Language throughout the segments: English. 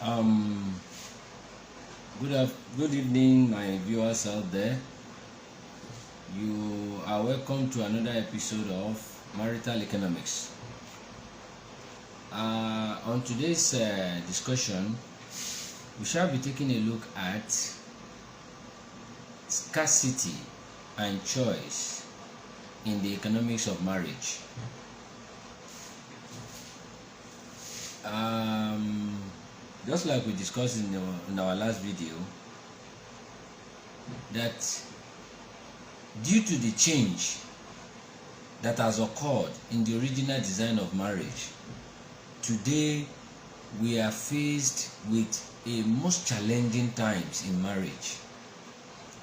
Um, good evening, my viewers out there. You are welcome to another episode of Marital Economics. On today's discussion, we shall be taking a look at scarcity and choice in the economics of marriage. Just like we discussed in our last video, that due to the change that has occurred in the original design of marriage, today we are faced with a most challenging times in marriage.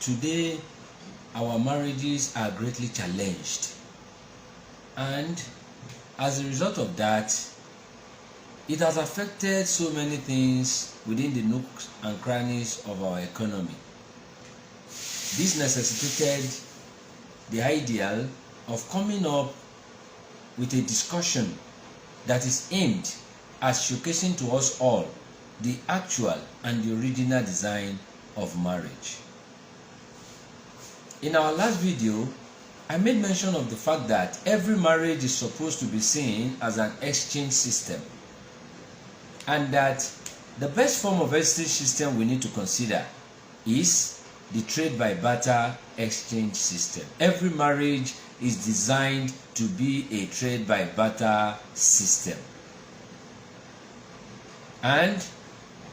Today our marriages are greatly challenged, and as a result of that, it has affected so many things within the nooks and crannies of our economy. This necessitated the ideal of coming up with a discussion that is aimed at showcasing to us all the actual and the original design of marriage. In our last video, I made mention of the fact that every marriage is supposed to be seen as an exchange system, and that the best form of exchange system we need to consider is the trade by barter exchange system. Every marriage is designed to be a trade by barter system. And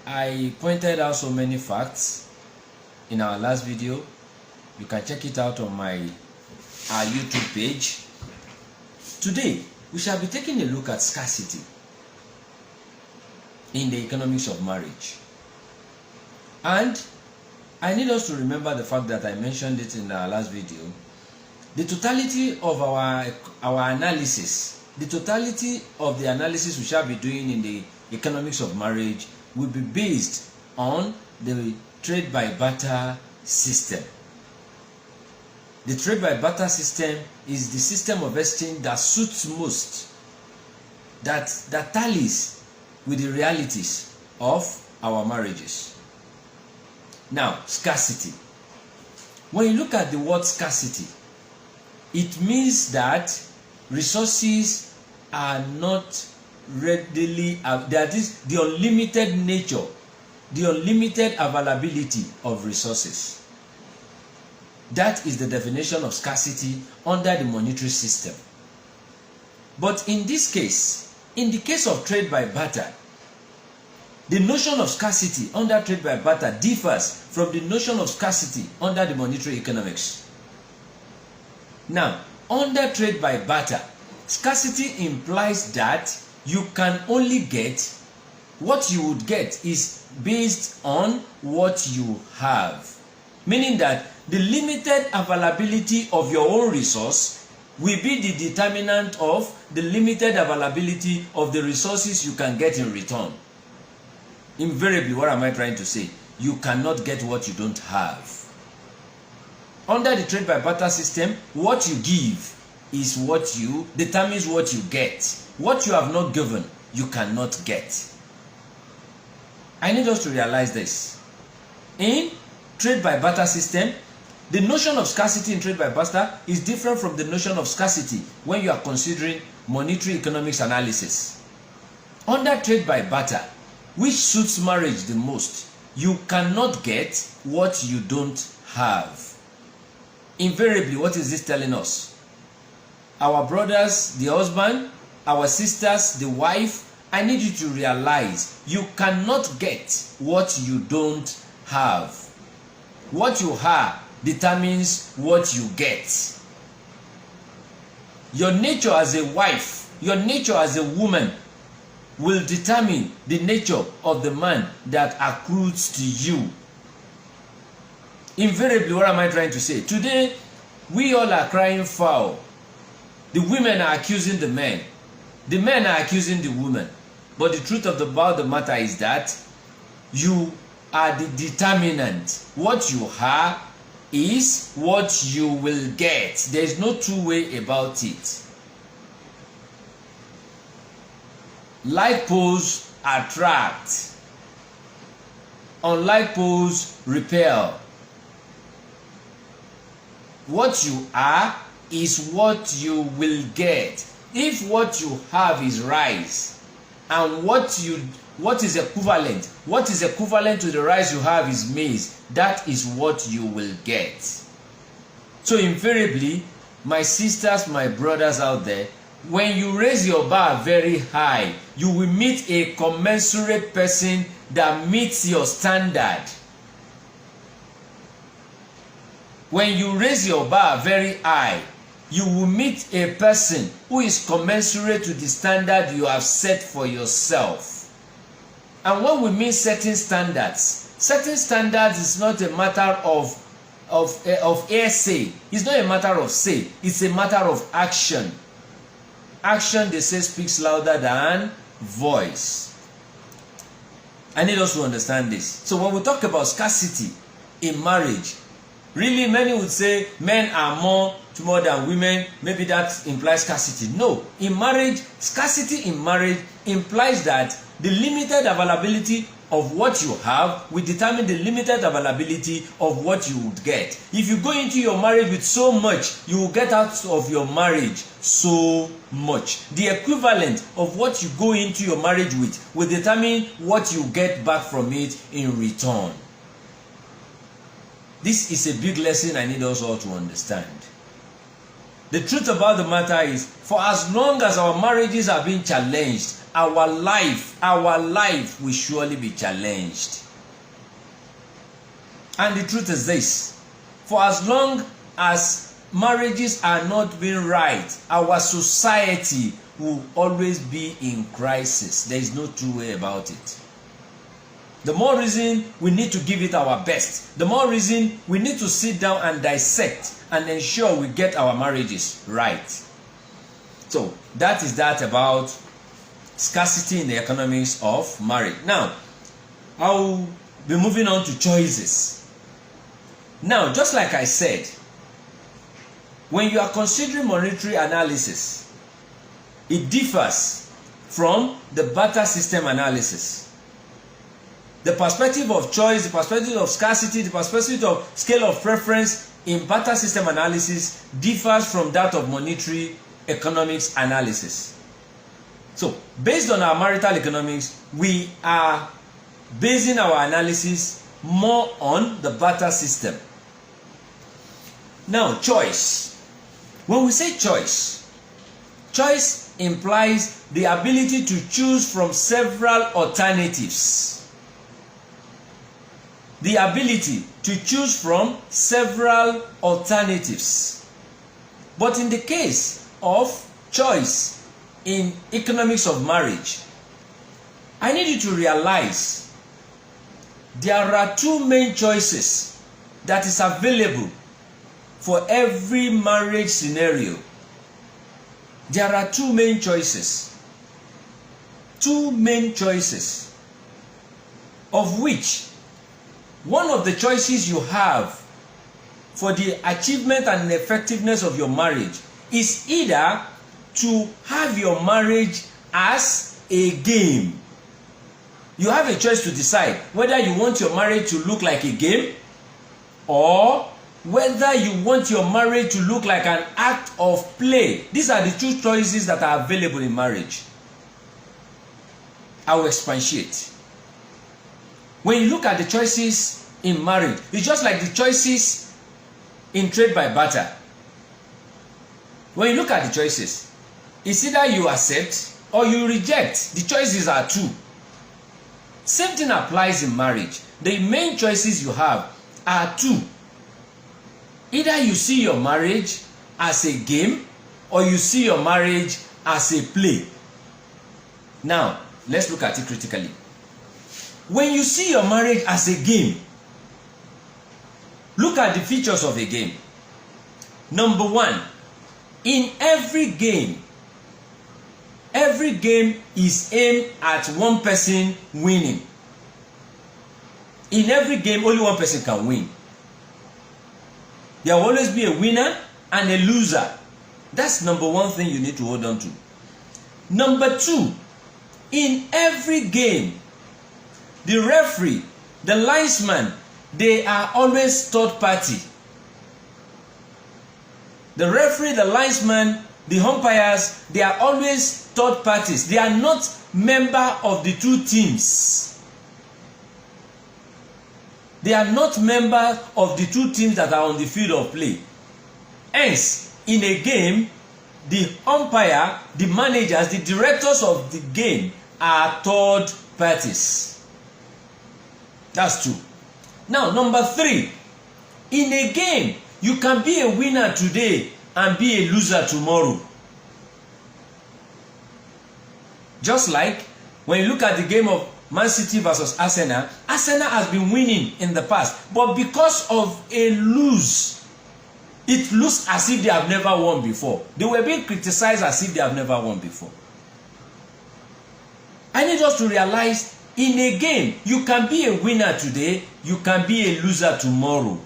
I pointed out so many facts in our last video. You can check it out on our YouTube page. Today, we shall be taking a look at scarcity in the economics of marriage. And I need us to remember the fact that I mentioned it in our last video. The totality of our analysis, the totality of the analysis we shall be doing in the economics of marriage will be based on the trade by barter system. The trade by barter system is the system of exchange that suits most, that tallies with the realities of our marriages. Now, scarcity. When you look at the word scarcity, it means that resources are not readily, that is the unlimited nature, the unlimited availability of resources. That is the definition of scarcity under the monetary system. But in this case, in the case of trade by barter, the notion of scarcity under trade by barter differs from the notion of scarcity under the monetary economics. Now, under trade by barter, scarcity implies that you can only get what you would get is based on what you have. Meaning that the limited availability of your own resource will be the determinant of the limited availability of the resources you can get in return. Invariably, what am I trying to say? You cannot get what you don't have. Under the trade by barter system, what you give is what you determines what you get. What you have not given, you cannot get. I need us to realize this. In trade by barter system, the notion of scarcity in trade by barter is different from the notion of scarcity when you are considering monetary economics analysis. Under trade by barter, which suits marriage the most, you cannot get what you don't have. Invariably, what is this telling us? Our brothers, the husband, our sisters, the wife, I need you to realize you cannot get what you don't have. What you have determines what you get. Your nature as a wife, your nature as a woman will determine the nature of the man that accrues to you. Invariably, what am I trying to say? Today, we all are crying foul. The women are accusing the men. The men are accusing the women. But the truth about the matter is that you are the determinant. What you are is what you will get. There is no two way about it. Like poles attract. unlike poles repel. What you are is what you will get. If what you have is rice, and what is equivalent to the rice you have is maize, that is what you will get. So invariably, my sisters, my brothers out there, when you raise your bar very high, you will meet a commensurate person that meets your standard. When you raise your bar very high, you will meet a person who is commensurate to the standard you have set for yourself. And when we mean certain standards is not a matter of hearsay. It's not a matter of say. It's a matter of action. Action, they say, speaks louder than voice. I need us to understand this. So when we talk about scarcity in marriage, really many would say men are more than women. Maybe that implies scarcity. No. In marriage, scarcity in marriage implies that the limited availability of what you have will determine the limited availability of what you would get. If you go into your marriage with so much, you will get out of your marriage so much. The equivalent of what you go into your marriage with will determine what you get back from it in return. This is a big lesson I need us all to understand. The truth about the matter is, for as long as our marriages are being challenged, our life will surely be challenged. And the truth is this: for as long as marriages are not being right, our society will always be in crisis. There is no two way about it. The more reason we need to give it our best. The more reason we need to sit down and dissect and ensure we get our marriages right. So that is that about scarcity in the economics of marriage. Now, I'll be moving on to choices. Now, just like I said, when you are considering monetary analysis, it differs from the barter system analysis. The perspective of choice, the perspective of scarcity, the perspective of scale of preference in barter system analysis differs from that of monetary economics analysis. So, based on our marital economics, we are basing our analysis more on the barter system. Now, choice. When we say choice, choice implies the ability to choose from several alternatives. The ability to choose from several alternatives. But in the case of choice in economics of marriage, I need you to realize there are two main choices that is available for every marriage scenario. There are two main choices. Two main choices, of which one of the choices you have for the achievement and effectiveness of your marriage is either to have your marriage as a game. You have a choice to decide whether you want your marriage to look like a game or whether you want your marriage to look like an act of play. These are the two choices that are available in marriage. I will expatiate. When you look at the choices in marriage, it's just like the choices in trade by barter. When you look at the choices, it's either you accept or you reject. The choices are two. Same thing applies in marriage. The main choices you have are two. Either you see your marriage as a game or you see your marriage as a play. Now, let's look at it critically. When you see your marriage as a game, look at the features of a game. Number one, in every game is aimed at one person winning. In every game, only one person can win. There will always be a winner and a loser. That's number one thing you need to hold on to. Number two, in every game, the referee the linesman, they are always third party. The referee, the linesman, the umpires, they are always third parties. They are not member of the two teams. They are not members of the two teams that are on the field of play. Hence, in a game, the umpire, the managers, the directors of the game are third parties. That's two. Now, number 3. In a game, you can be a winner today and be a loser tomorrow. Just like when you look at the game of Man City versus Arsenal, Arsenal has been winning in the past, but because of a lose, it looks as if they have never won before. They were being criticized as if they have never won before. I need us to realize, in a game, you can be a winner today, you can be a loser tomorrow.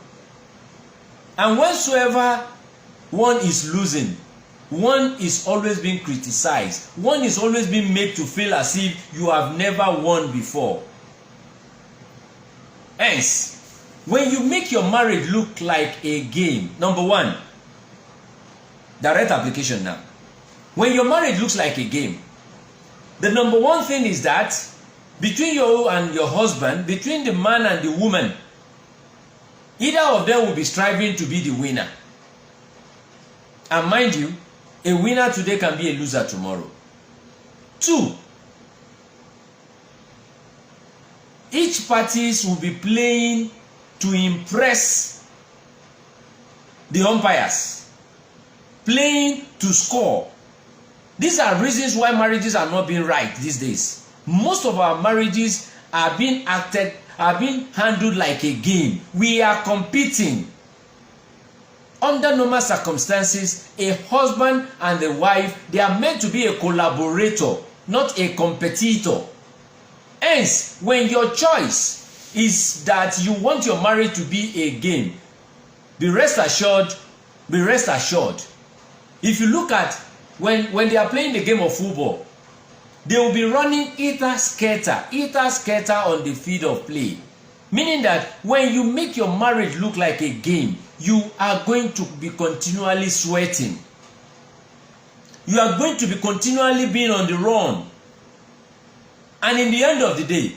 And whensoever one is losing, one is always being criticized. One is always being made to feel as if you have never won before. Hence, when you make your marriage look like a game, number 1, direct application now. When your marriage looks like a game, the number 1 thing is that between you and your husband, between the man and the woman, either of them will be striving to be the winner. And mind you, a winner today can be a loser tomorrow. 2, each parties will be playing to impress the umpires, playing to score. These are reasons why marriages are not being right these days. Most of our marriages are being handled like a game. We are competing. Under normal circumstances, a husband and a wife, they are meant to be a collaborator, not a competitor. Hence, when your choice is that you want your marriage to be a game, be rest assured. If you look at when they are playing the game of football, they will be running eater-scatter on the field of play. Meaning that when you make your marriage look like a game, you are going to be continually sweating. You are going to be continually being on the run. And in the end of the day,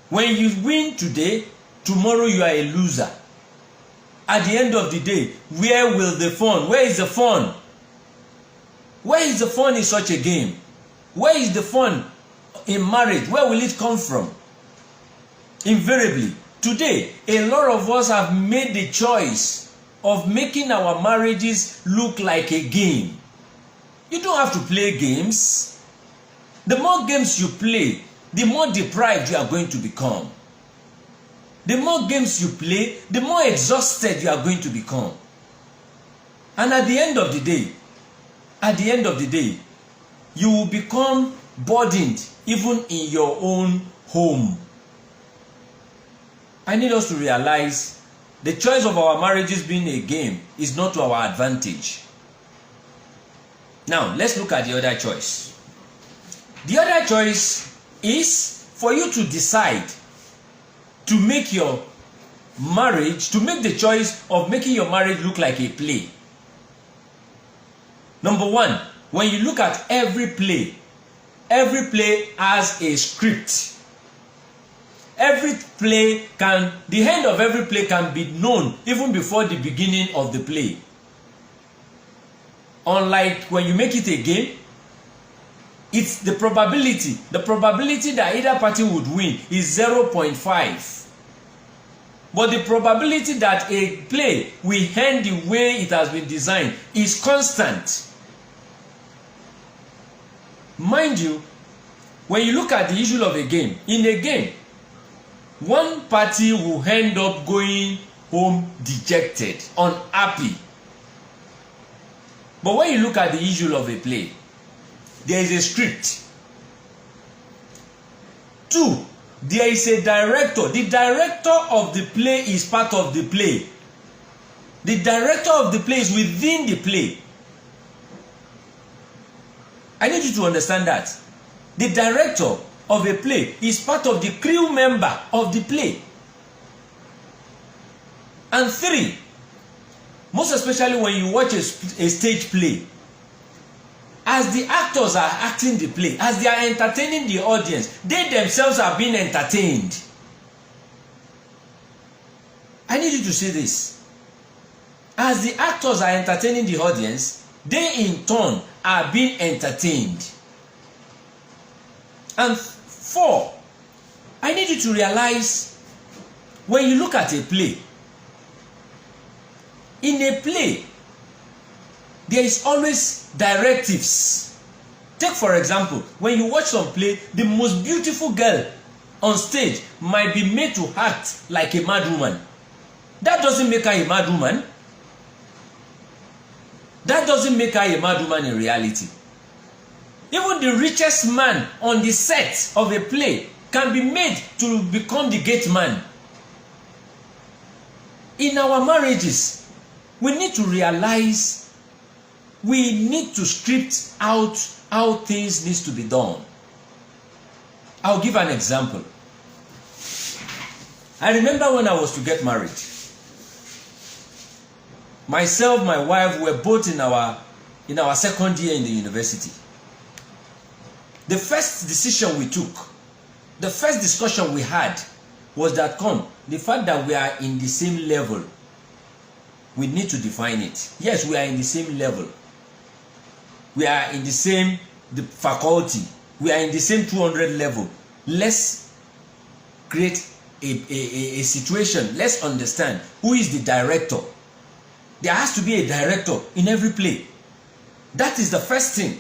when you win today, tomorrow you are a loser. At the end of the day, where will the fun? Where is the fun? Where is the fun in such a game? Where is the fun in marriage? Where will it come from? Invariably, today, a lot of us have made the choice of making our marriages look like a game. You don't have to play games. The more games you play, the more deprived you are going to become. The more games you play, the more exhausted you are going to become. And at the end of the day, you will become burdened even in your own home. I need us to realize the choice of our marriages being a game is not to our advantage. Now, let's look at the other choice. The other choice is for you to decide to make your marriage, to make the choice of making your marriage look like a play. Number 1, when you look at every play has a script. The end of every play can be known even before the beginning of the play. Unlike when you make it a game, it's the probability that either party would win is 0.5. But the probability that a play will end the way it has been designed is constant. Mind you, when you look at the issue of a game, in a game, one party will end up going home dejected, unhappy. But when you look at the issue of a play, there is a script. 2, there is a director. The director of the play is part of the play. The director of the play is within the play. I need you to understand that. The director of a play is part of the crew member of the play. And 3, most especially when you watch a stage play, as the actors are acting the play, as they are entertaining the audience, they themselves are being entertained. I need you to say this. As the actors are entertaining the audience, they in turn are being entertained. And 4, I need you to realize, when you look at a play, in a play, there is always directives. Take for example, when you watch some play, the most beautiful girl on stage might be made to act like a mad woman. That doesn't make her a mad woman. That doesn't make her a mad woman in reality. Even the richest man on the set of a play can be made to become the gate man. In our marriages, we need to realize we need to script out how things need to be done. I'll give an example. I remember when I was to get married. Myself, my wife were both in our second year in the university. The first decision we took, the first discussion we had was that the fact that we are in the same level, we need to define it. Yes, we are in the same level. We are in the same faculty. We are in the same 200 level. Let's create a situation. Let's understand who is the director. There has to be a director in every play. That is the first thing.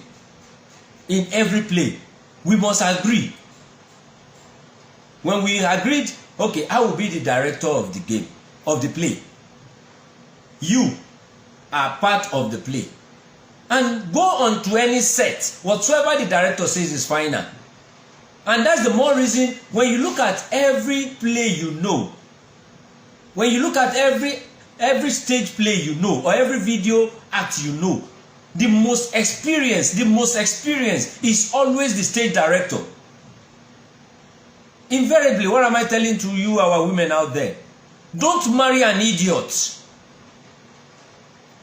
In every play, we must agree. When we agreed, okay, I will be the director of the game, of the play. You are part of the play. And go on to any set. Whatsoever the director says is final. And that's the more reason when you look at every play you know, when you look at every stage play you know, or every video act you know, the most experienced is always the stage director. Invariably, what am I telling to you, our women out there? Don't marry an idiot.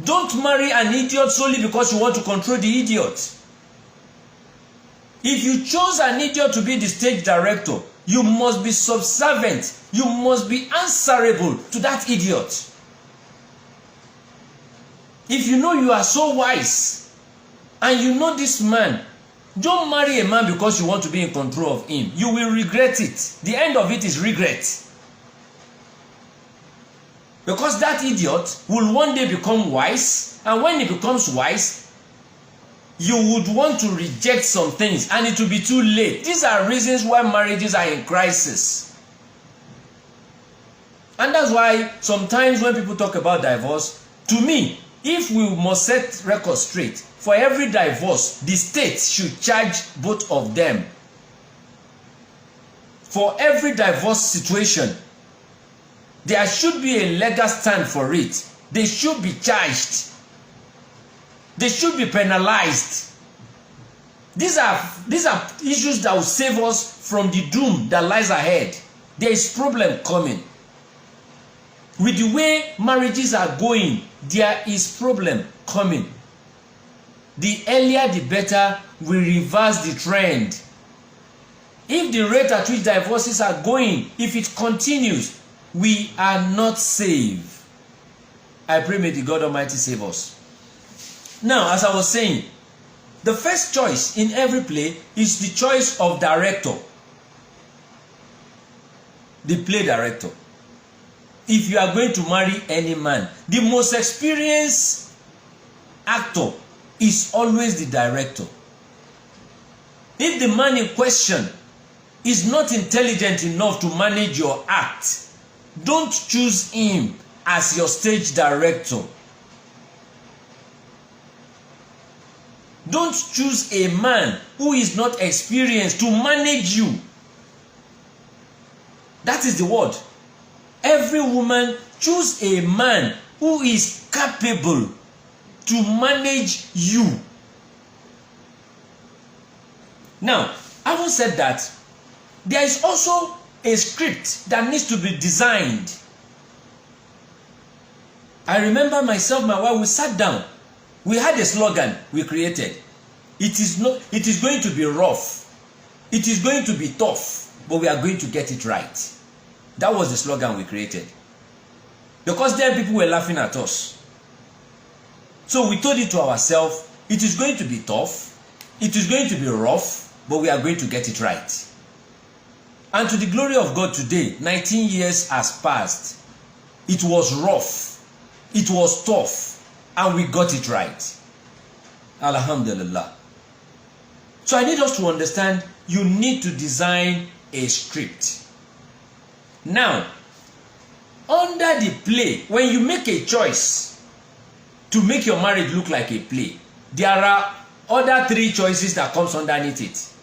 Don't marry an idiot solely because you want to control the idiot. If you chose an idiot to be the stage director, you must be subservient. You must be answerable to that idiot. If you know you are so wise and you know this man, don't marry a man because you want to be in control of him. You will regret it. The end of it is regret. Because that idiot will one day become wise, and when he becomes wise, you would want to reject some things and it will be too late. These are reasons why marriages are in crisis. And that's why sometimes when people talk about divorce, to me, if we must set records straight, for every divorce, the state should charge both of them. For every divorce situation, there should be a legal stand for it. They should be charged. They should be penalized. These are issues that will save us from the doom that lies ahead. There is problem coming. With the way marriages are going, there is problem coming. The earlier the better we reverse the trend. If the rate at which divorces are going, if it continues, we are not safe. I pray may the God Almighty save us. Now, as I was saying, the first choice in every play is the choice of director. The play director. If you are going to marry any man, the most experienced actor is always the director. If the man in question is not intelligent enough to manage your act, don't choose him as your stage director. Don't choose a man who is not experienced to manage you. That is the word. Every woman, choose a man who is capable to manage you. Now, having said that, there is also a script that needs to be designed. I remember myself, my wife, we sat down. We had a slogan we created. It is going to be rough. It is going to be tough, but we are going to get it right. That was the slogan we created. Because then people were laughing at us. So we told it to ourselves, it is going to be tough, it is going to be rough, but we are going to get it right. And to the glory of God today, 19 years has passed. It was rough, it was tough, and we got it right. Alhamdulillah. So I need us to understand, you need to design a script. Now, under the play, when you make a choice to make your marriage look like a play, there are other 3 choices that comes underneath it.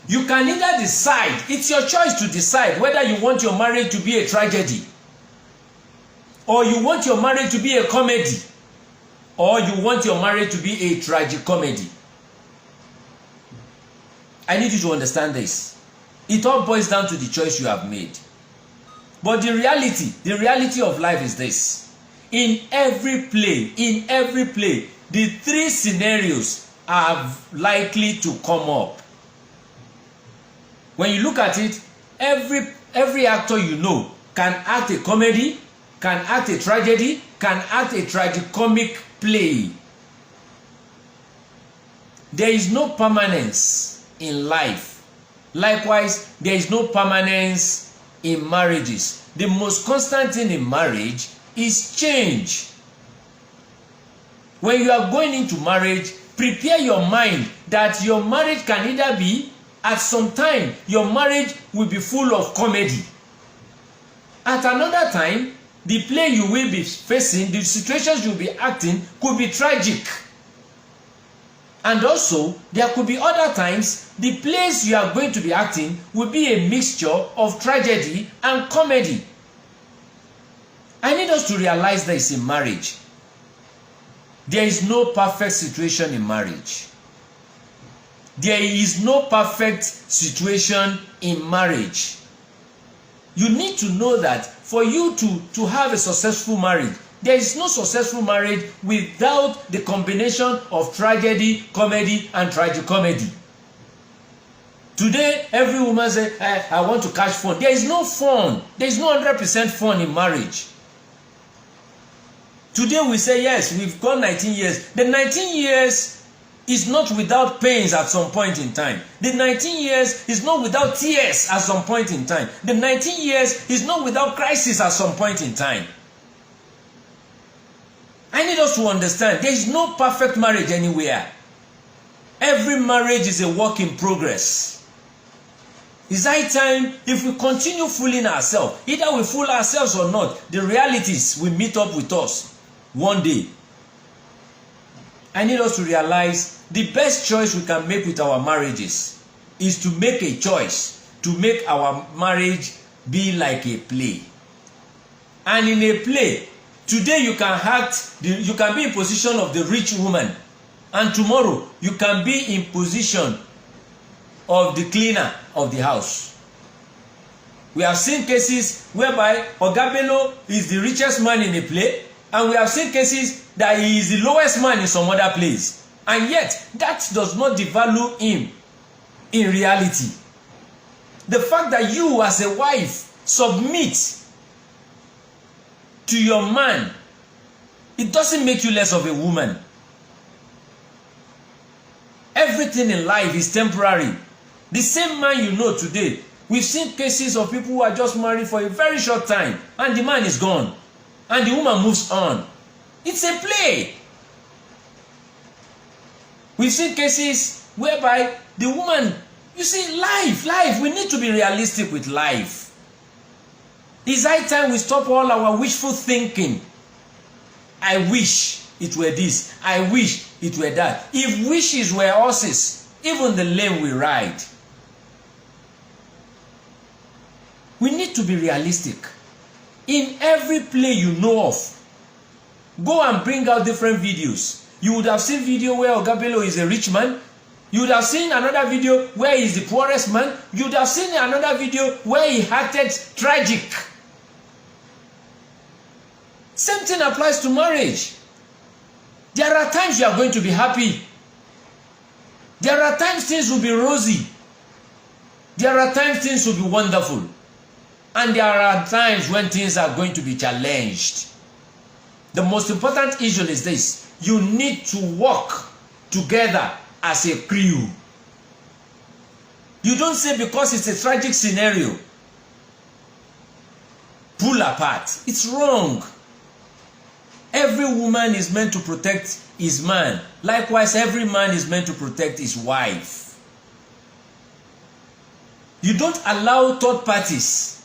You can either decide, it's your choice to decide whether you want your marriage to be a tragedy, or you want your marriage to be a comedy, or you want your marriage to be a tragicomedy. I need you to understand this. It all boils down to the choice you have made. But the reality of life is this. In every play, the 3 scenarios are likely to come up. When you look at it, every actor you know can act a comedy, can act a tragedy, can act a tragicomic play. There is no permanence in life. Likewise, there is no permanence in marriages. The most constant thing in marriage is change. When you are going into marriage, prepare your mind that your marriage can either be, at some time, your marriage will be full of comedy. At another time, the play you will be facing, the situations you will be acting, could be tragic. And also, there could be other times, the plays you are going to be acting will be a mixture of tragedy and comedy. I need us to realize this in marriage. There is no perfect situation in marriage. There is no perfect situation in marriage. You need to know that for you to have a successful marriage, there is no successful marriage without the combination of tragedy, comedy, and tragicomedy. Today, every woman says, I want to catch fun. There is no fun. There is no 100% fun in marriage. Today we say, yes, we've gone 19 years. The 19 years is not without pains at some point in time. The 19 years is not without tears at some point in time. The 19 years is not without crisis at some point in time. I need us to understand there is no perfect marriage anywhere. Every marriage is a work in progress. It's high time, if we continue fooling ourselves, either we fool ourselves or not, the realities will meet up with us one day. I need us to realize the best choice we can make with our marriages is to make a choice to make our marriage be like a play. And in a play, today you can act, you can be in position of the rich woman, and tomorrow you can be in position of the cleaner of the house. We have seen cases whereby Ogabelo is the richest man in a play, and we have seen cases that he is the lowest man in some other place. And yet, that does not devalue him in reality. The fact that you as a wife submit to your man, it doesn't make you less of a woman. Everything in life is temporary. The same man you know today, we've seen cases of people who are just married for a very short time and the man is gone and the woman moves on. It's a play. We've seen cases whereby the woman, you see, life, we need to be realistic with life. It's high time we stop all our wishful thinking. I wish it were this. I wish it were that. If wishes were horses, even the lame will ride. We need to be realistic. In every play you know of, go and bring out different videos. You would have seen video where Ogabelo is a rich man. You would have seen another video where he is the poorest man. You would have seen another video where he acted tragic. Same thing applies to marriage. There are times you are going to be happy. There are times things will be rosy. There are times things will be wonderful. And there are times when things are going to be challenged. The most important issue is this: you need to work together as a crew. You don't say because it's a tragic scenario, pull apart. It's wrong. Every woman is meant to protect his man. Likewise, every man is meant to protect his wife. You don't allow third parties.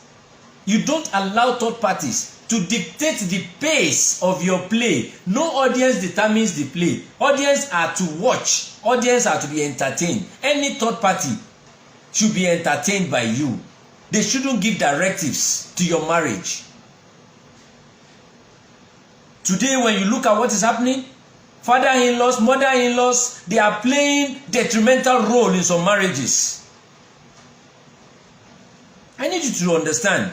You don't allow third parties to dictate the pace of your play. No audience determines the play. Audience are to watch. Audience are to be entertained. Any third party should be entertained by you. They shouldn't give directives to your marriage. Today, when you look at what is happening, father-in-laws, mother-in-laws, they are playing detrimental role in some marriages. I need you to understand.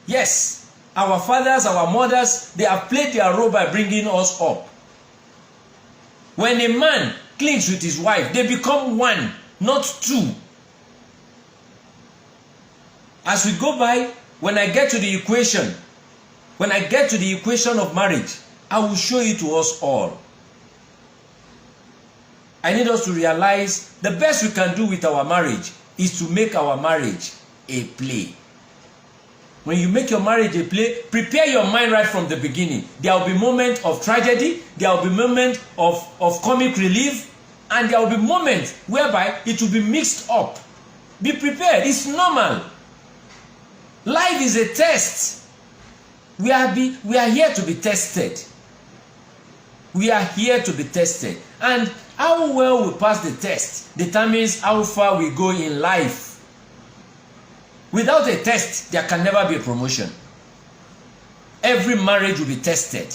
Yes, our fathers, our mothers, they have played their role by bringing us up. When a man clings with his wife, they become one, not two. As we go by, when I get to the equation of marriage, I will show it to us all. I need us to realize the best we can do with our marriage is to make our marriage a play. When you make your marriage a play, prepare your mind right from the beginning. There will be moments of tragedy, there will be moments of comic relief, and there will be moments whereby it will be mixed up. Be prepared. It's normal. Life is a test. We are here to be tested. We are here to be tested. And how well we pass the test determines how far we go in life. Without a test, there can never be a promotion. Every marriage will be tested.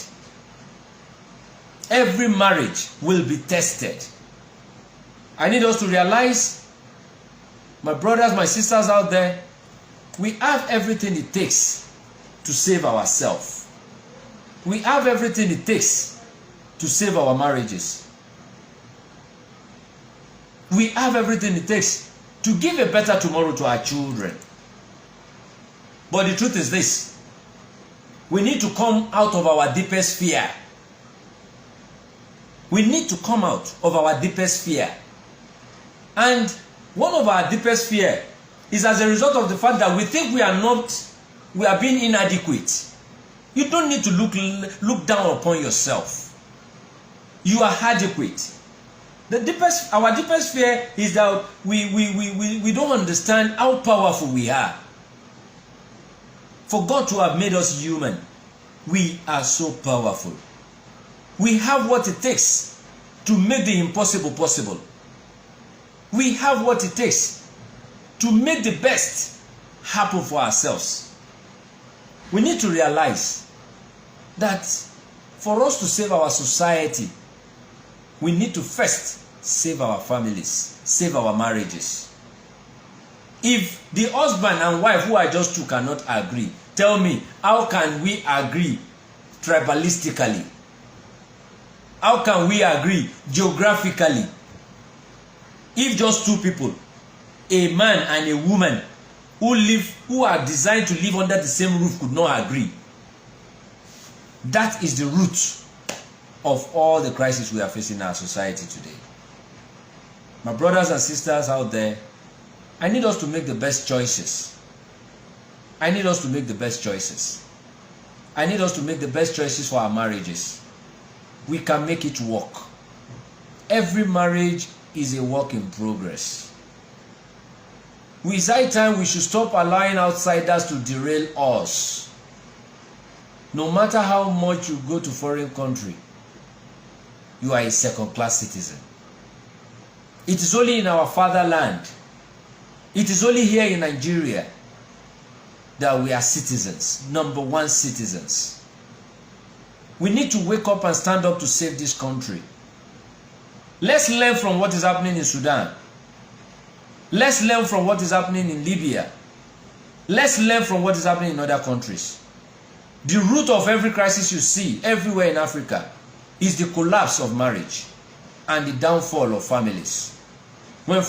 Every marriage will be tested. I need us to realize, my brothers, my sisters out there, we have everything it takes to save ourselves. We have everything it takes to save our marriages. We have everything it takes to give a better tomorrow to our children. But the truth is this: we need to come out of our deepest fear. We need to come out of our deepest fear. And one of our deepest fear is as a result of the fact that we think we are being inadequate. You don't need to look down upon yourself. You are adequate. Our deepest fear is that we don't understand how powerful we are. For God to have made us human, we are so powerful. We have what it takes to make the impossible possible. We have what it takes to make the best happen for ourselves. We need to realize that for us to save our society, we need to first save our families, save our marriages. If the husband and wife who are just two cannot agree, tell me, how can we agree tribalistically? How can we agree geographically? If just two people, a man and a woman who are designed to live under the same roof, could not agree, that is the root of all the crises we are facing in our society today. My brothers and sisters out there, I need us to make the best choices. I need us to make the best choices. I need us to make the best choices for our marriages. We can make it work. Every marriage is a work in progress. It's high time we should stop allowing outsiders to derail us. No matter how much you go to foreign country, you are a second-class citizen. It is only in our fatherland, it is only here in Nigeria that we are citizens, number one citizens. We need to wake up and stand up to save this country. Let's learn from what is happening in Sudan. Let's learn from what is happening in Libya. Let's learn from what is happening in other countries. The root of every crisis you see everywhere in Africa is the collapse of marriage and the downfall of families. When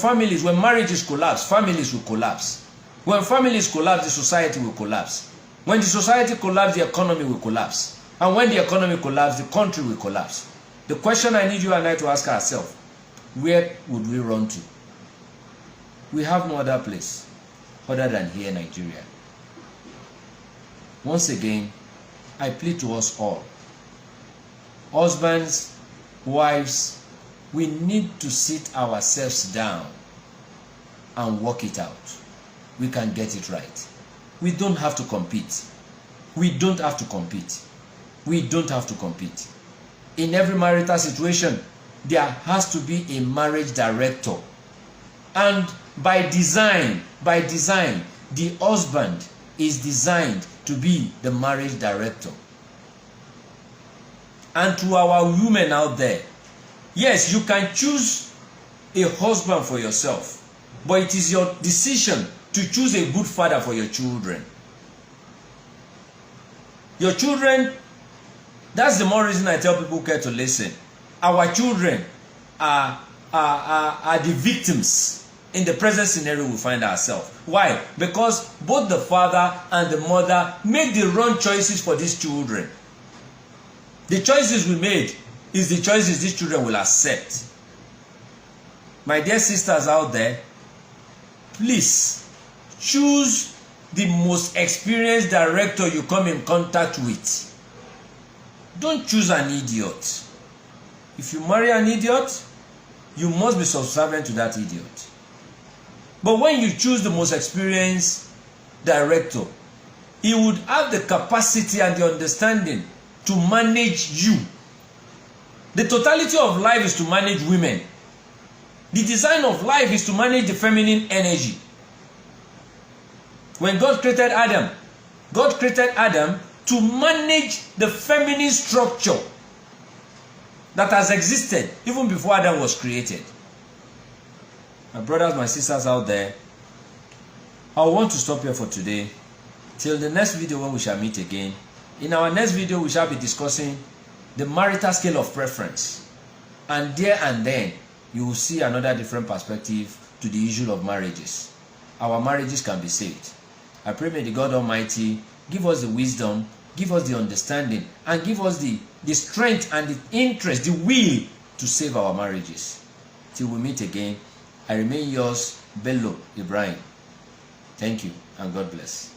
marriages collapse, families will collapse. When families collapse, the society will collapse. When the society collapses, the economy will collapse. And when the economy collapses, the country will collapse. The question I need you and I to ask ourselves, where would we run to? We have no other place other than here in Nigeria. Once again, I plead to us all. Husbands, wives, we need to sit ourselves down and work it out. We can get it right. We don't have to compete. We don't have to compete. We don't have to compete. In every marital situation, there has to be a marriage director. And by design, the husband is designed to be the marriage director. And to our women out there, yes, you can choose a husband for yourself, but it is your decision to choose a good father for your children. Your children, that's the more reason I tell people care to listen. Our children are the victims in the present scenario we find ourselves. Why? Because both the father and the mother make the wrong choices for these children. The choices we made is the choices these children will accept. My dear sisters out there, please choose the most experienced director you come in contact with. Don't choose an idiot. If you marry an idiot, you must be subservient to that idiot. But when you choose the most experienced director, he would have the capacity and the understanding to manage you. The totality of life is to manage women. The design of life is to manage the feminine energy. When God created Adam to manage the feminine structure that has existed even before Adam was created. My brothers, my sisters out there, I want to stop here for today. Till the next video when we shall meet again. In our next video, we shall be discussing the marital scale of preference. And there and then, you will see another different perspective to the issue of marriages. Our marriages can be saved. I pray may the God Almighty give us the wisdom, give us the understanding, and give us the strength and the interest, the will to save our marriages. Till we meet again, I remain yours, Bello Ibrahim. Thank you, and God bless.